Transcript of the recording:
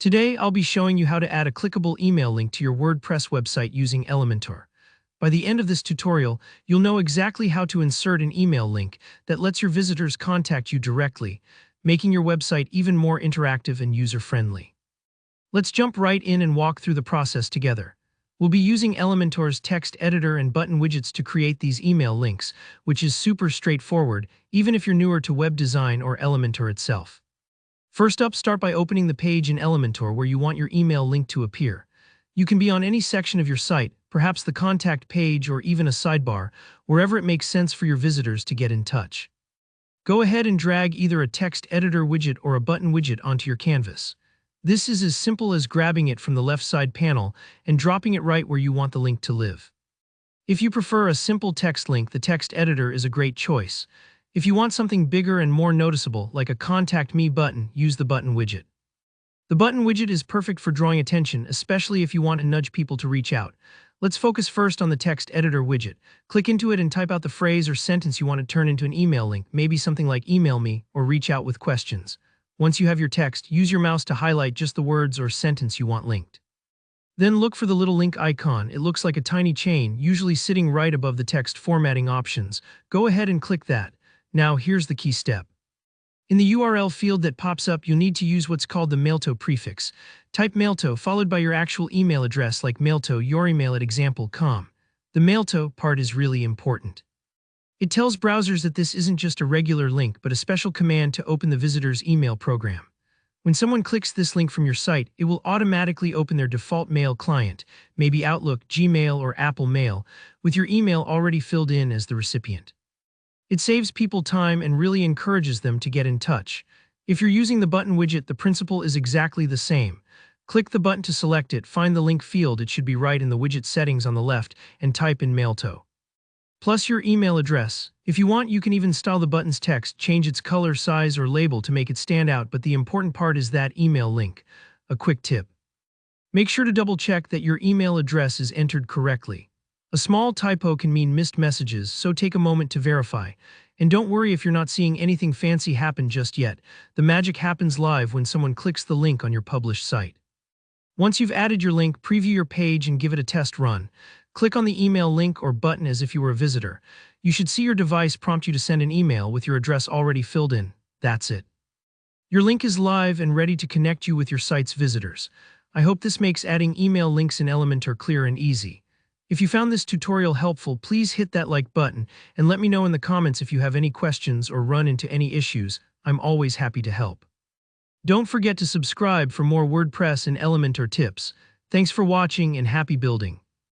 Today, I'll be showing you how to add a clickable email link to your WordPress website using Elementor. By the end of this tutorial, you'll know exactly how to insert an email link that lets your visitors contact you directly, making your website even more interactive and user-friendly. Let's jump right in and walk through the process together. We'll be using Elementor's text editor and button widgets to create these email links, which is super straightforward, even if you're newer to web design or Elementor itself. First up, start by opening the page in Elementor where you want your email link to appear. You can be on any section of your site, perhaps the contact page or even a sidebar, wherever it makes sense for your visitors to get in touch. Go ahead and drag either a text editor widget or a button widget onto your canvas. This is as simple as grabbing it from the left side panel and dropping it right where you want the link to live. If you prefer a simple text link, the text editor is a great choice. If you want something bigger and more noticeable, like a Contact Me button, use the button widget. The button widget is perfect for drawing attention, especially if you want to nudge people to reach out. Let's focus first on the text editor widget. Click into it and type out the phrase or sentence you want to turn into an email link, maybe something like email me or reach out with questions. Once you have your text, use your mouse to highlight just the words or sentence you want linked. Then look for the little link icon. It looks like a tiny chain, usually sitting right above the text formatting options. Go ahead and click that. Now, here's the key step. In the URL field that pops up, you'll need to use what's called the mailto prefix. Type mailto followed by your actual email address like mailto@example.com. The mailto part is really important. It tells browsers that this isn't just a regular link, but a special command to open the visitor's email program. When someone clicks this link from your site, it will automatically open their default mail client, maybe Outlook, Gmail, or Apple Mail, with your email already filled in as the recipient. It saves people time and really encourages them to get in touch. If you're using the button widget, the principle is exactly the same. Click the button to select it, find the link field, it should be right in the widget settings on the left, and type in mailto. Plus your email address. If you want, you can even style the button's text, change its color, size, or label to make it stand out, but the important part is that email link. A quick tip. Make sure to double-check that your email address is entered correctly. A small typo can mean missed messages, so take a moment to verify. And don't worry if you're not seeing anything fancy happen just yet. The magic happens live when someone clicks the link on your published site. Once you've added your link, preview your page and give it a test run. Click on the email link or button as if you were a visitor. You should see your device prompt you to send an email with your address already filled in. That's it. Your link is live and ready to connect you with your site's visitors. I hope this makes adding email links in Elementor clear and easy. If you found this tutorial helpful, please hit that like button and let me know in the comments if you have any questions or run into any issues. I'm always happy to help. Don't forget to subscribe for more WordPress and Elementor tips. Thanks for watching and happy building.